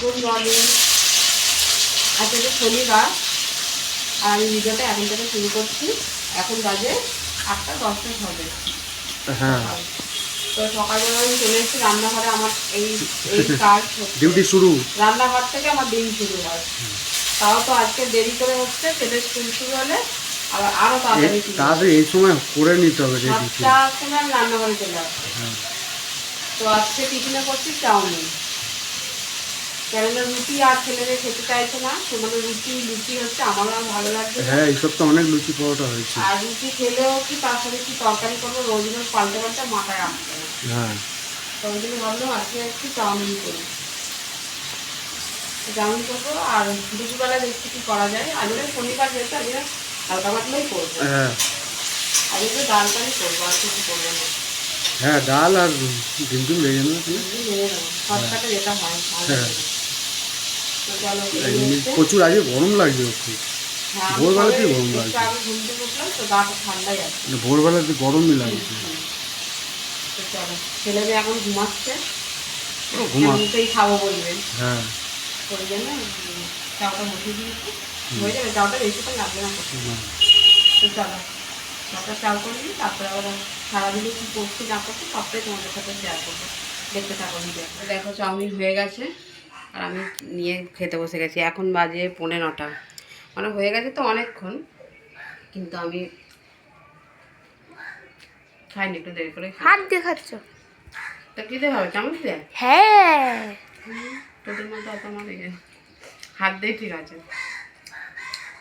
Good morning. আজকে তো শনিবার আর আমি ভিডিওটা এখন থেকে শুরু করছি। এখন বাজে 8:10 হবে। হ্যাঁ, তো সকালবেলা আমি চলে এসেছি রান্নাঘরে। আমার এই কাজ ডিউটি শুরু, রান্নাঘর থেকে আমার দিন শুরু হয়। তাও তো আজকে দেরি করে হচ্ছে, ছেলের স্কুল শুরু হলে আরো তাড়াতাড়ি তাড়াতাড়ি এই সময় করে নিতে হবে রেডি। 7টার সময় আমি রান্নাঘরে চলে আসবো। তো আজকে টিফিনে করছি চাউমিন। কেননা রুটি আর ছেলেদের খেতে চাইছে না, মানে লুচি হচ্ছে আমারও আর ভালো লাগছে। হ্যাঁ, এইসব তো অনেক লুচি পরোটা হয়েছে। আর রুটি খেলেও কি তার সাথে কি তরকারি করবো, রোজ রোজ পাল্টে পাল্টে মাথায় আসছে না। হ্যাঁ, তো ওই জন্য ভাবলাম আজকে একটু চাউমিন করি। চাউমিন করবো আর দুপুরবেলা দেখছি কি করা যায়। আজকে শনিবার যেহেতু আজকে হালকা পাতলাই করবো। হ্যাঁ, আজকে ডাল টালি করবো, আর কিছু করবো না। হ্যাঁ, ডাল আর ডিম লেগে নেবে। সবটাতে যেটা হয় ভালো হ্যাঁ, লাগে। তো চলো প্রচুর আজকে গরম লাগছে। ভোরবেলাতেই গরম লাগছে। ঘুমতে বসলাম তো গাটা ঠান্ডাই আছে। ভোরবেলাতে গরমই লাগছে। তো চলো, ছেলে মেয়ে এখন ঘুমাচ্ছে, ঘুমাচ্ছে। এমনিতেই খাবো বলবে। হ্যাঁ, ওই জন্য চাওটা বসিয়ে দিয়েছি। হয়ে যাবে, চাওটা বেশি তো লাগবে না। তো চলো চাওটা চাও করে দিই, তারপরে আবার সারাদিনে কী করছি না করছি সবটাই তোমাদের সাথে শেয়ার করবো। দেখতে থাকো ভিডিও। দেখো চাউমিন হয়ে গেছে আর আমি নিয়ে খেতে বসে গেছি। এখন বাজে 9:45, মানে হয়ে গেছে তো অনেকক্ষণ, কিন্তু আমি খাইনি, একটু দেরি করে। হাত দিয়ে খাচ্ছ? তা কী দিয়ে হবে, চামচ দিয়ে? হ্যাঁ, তোদের মতো অত আমার হাত দিয়ে ঠিক আছে।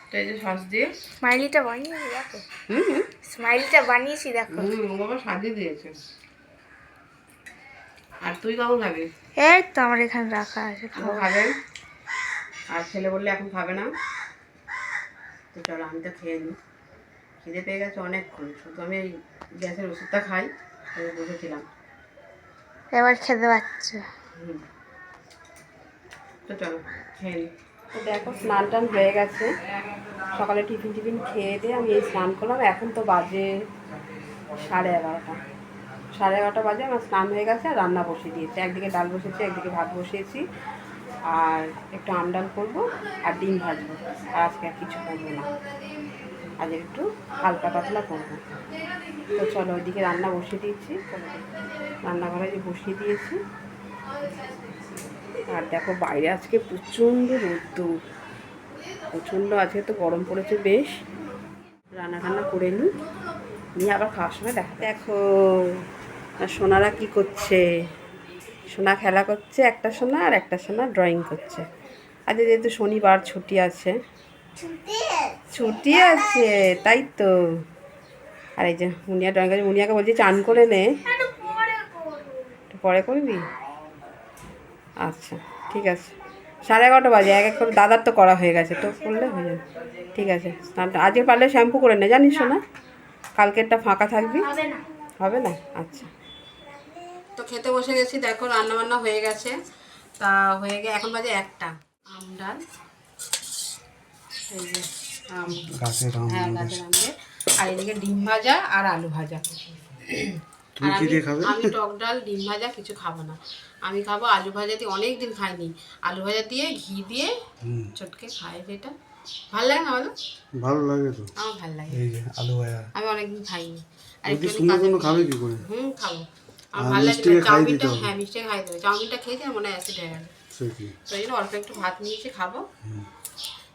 তো এই যে সস দিয়ে স্মাইলিটা বানিয়েছি দেখো। হুম স্মাইলিটা বানিয়েছি দেখো। ও বাবা সাজিয়ে দিয়েছে। আর তুই কখন খাবি? এই তো আমার এখানে রাখা আছে, ও খাবো। খাবে, আর ছেলে বললে এখন খাবে না। তো চলো আমি তো খেয়ে নিই, খিদে পেয়ে গেছে অনেকক্ষণ। শুধু আমি এই গ্যাসের ওষুধটা খাই, বসেছিলাম। এবার খেতে পাচ্ছ? হুম, তো চলো খেয়ে নিই। তো দেখো স্নান টান হয়ে গেছে। সকালে টিফিন খেয়ে দিয়ে আমি এই স্নান করলাম। এখন তো বাজে 11:30। 11:30 বাজে, আমার স্নান হয়ে গেছে আর রান্না বসিয়ে দিয়েছি। একদিকে ডাল বসিয়েছি, একদিকে ভাত বসিয়েছি। আর একটু আমডাল করবো আর ডিম ভাজবো। আর আজকে আর কিছু করবো না, আজ একটু হালকা পাতলা করবো। তো চলো ওইদিকে রান্না বসিয়ে দিয়েছি। রান্নাঘরে যে বসিয়ে দিয়েছি। আর দেখো বাইরে আজকে প্রচণ্ড রোদ্দুর, প্রচণ্ড। আজকে তো গরম পড়েছে বেশ। রান্না করে নিয়ে আবার খাওয়ার সময় দেখো আর সোনারা কি করছে। সোনা খেলা করছে, একটা সোনা আর একটা সোনা ড্রয়িং করছে। আজকে যেহেতু শনিবার ছুটি আছে, তাই তো। আর এই যে মুনিয়া ড্রয়িং করছে। মুনিয়াকে বলছি চান করে নে, পরে করবি। আচ্ছা ঠিক আছে, 11:30 বাজে। এক করে দাদার তো করা হয়ে গেছে, তো করলে হয়ে যাবে। ঠিক আছে, স্নানটা আজকে পারলে শ্যাম্পু করে নে, জানিস না, কালকেরটা ফাঁকা থাকবি। হবে না? আচ্ছা। তো খেতে বসে গেছি। দেখো রান্নাবান্না হয়ে গেছে। তা হয়ে গিয়ে এখন বাজে 1টা। আম ডাল, এই যে আম, গাছের আম। হ্যাঁ গাছের আম দিয়ে। আর এদিকে ডিম ভাজা আর আলু ভাজা। তুমি কি দিয়ে খাবে? আমি টক ডাল ডিম ভাজা কিছু খাবো না। আমি খাবো আলু ভাজা দিয়ে। অনেক দিন খাইনি আলু ভাজা দিয়ে ঘি দিয়ে চটকে খাই, যেটা ভালো লাগে না বলো? ভালো লাগে তো, আমার ভালো লাগে। এই যে আলু ভাজা আমি অনেকদিন খাইনি। আর যদি একটু সুন্দর জন্য খাবে কি করে? খাবো। আমার ভালো লাগে চাউমিনটা। হ্যাঁ মিষ্টি খাই দেবে। চাউমিনটা খেয়ে দিয়ে মনে হয় অ্যাসিড হয়ে গেল, তো এই জন্য অল্প একটু ভাত নিয়েছি, খাবো।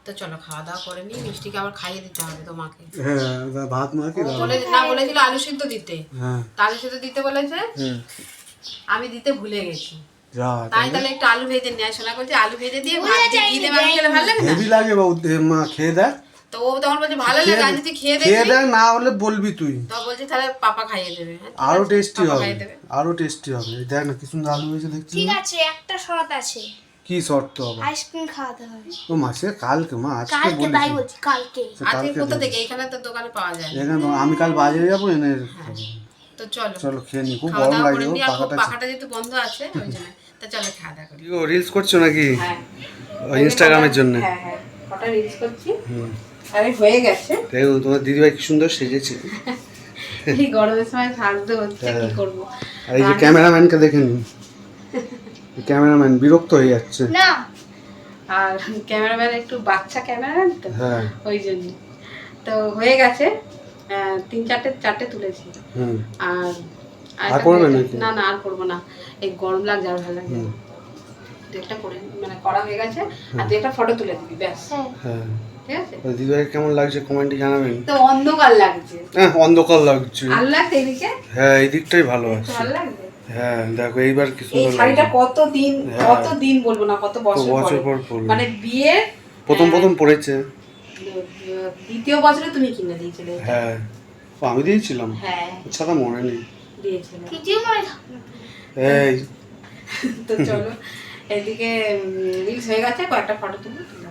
তো চলো খাওয়া দাওয়া করে নিই। মিষ্টিকে আবার খাইয়ে দিতে হবে তোমাকে। হ্যাঁ, ভাত মাখি বলেছিল আলু সিদ্ধ দিতে। হ্যাঁ, আলু সিদ্ধ দিতে বলেছে, আমি দিতে ভুলে গেছি। যা তাহলে একটু আলু ভেজে নিয়ে শোনা করছে, আলু ভেজে দিয়ে ভাত দিয়ে ঘি দিয়ে মাখিয়ে খেলে ভালো লাগে না? হেভি লাগে বাবু, মা খেয়ে দেখ। তো ও তখন বলছে ভালো লাগে, আমি যদি খেয়ে দেখ না হলে বলবি তুই। তো বলছে তাহলে পাপা খাইয়ে দেবে। আরো টেস্টি হবে, আরো টেস্টি হবে। দেখ না কি সুন্দর আলু হয়েছে দেখছিস? ঠিক আছে, একটা শর্ত আছে। কি শর্ত হবে? আইসক্রিম খাওয়াতে হবে। ও মাসে কালকে, মা আজকে কালকে তাই বলেছি। বলছি, কালকে। আজকে কোথা থেকে? এখানে তো দোকানে পাওয়া যায়। এখানে আমি কাল বাজারে যাবো, এনে তো চলো চলো খেয়ে নি। খুব খাওয়া গরম দাওয়া লাগে করে ও, নিই। আর পাখাটা যেহেতু বন্ধ আছে ওই জন্য। তো চলো খাওয়া দাওয়া করি। ও রিলস করছো নাকি? হ্যাঁ, ইনস্টাগ্রামের জন্য? হ্যাঁ হ্যাঁ, কটা রিলস করছি। আরে হয়ে গেছে। দেখো তোমার দিদিভাই কি সুন্দর সেজেছে। এই গরমের সময় সাজতে হচ্ছে, কি করব। আর এই যে ক্যামেরাম্যানকে দেখে নিন, ক্যামেরাম্যান বিরক্ত হয়ে যাচ্ছে। না, আর ক্যামেরাম্যান একটু বাচ্চা ক্যামেরাম্যান তো হ্যাঁ ওই জন্য। তো হয়ে গেছে, 3-4টে তুলেছি। হুম আর আর করবে নাকি? না না আর করবো না, এই গরম লাগছে আর ভালো লাগছে। হুম একটা করে মানে করা হয়ে গেছে, আর তুই একটা ফটো তুলে দিবি ব্যাস, হ্যাঁ ঠিক আছে? দিদিভাই কেমন লাগছে কমেন্টে জানাবেন। তো অন্ধকার লাগছে, হ্যাঁ অন্ধকার লাগছে। আর লাগছে এদিকে, হ্যাঁ এই দিকটাই ভালো আছে। ভালো লাগছে। হ্যাঁ দেখো এইবার কি এই সুন্দর শাড়িটা লাগছে। কতদিন হ্যাঁ। কতদিন বলবো না, কত বছর বছর পরে, পর পরলো। মানে বিয়ে প্রথম পড়েছে। দ্বিতীয় বছরে তুমি কিনে দিয়েছিলে এটা। হ্যাঁ ও আমি দিয়েছিলাম, হ্যাঁ আচ্ছা তা মনে নেই। দিয়েছিলে। কিছুই মনে থাকে না। এই তো চলো এদিকে রিলস হয়ে গেছে, কয়েকটা ফটো তুলবো।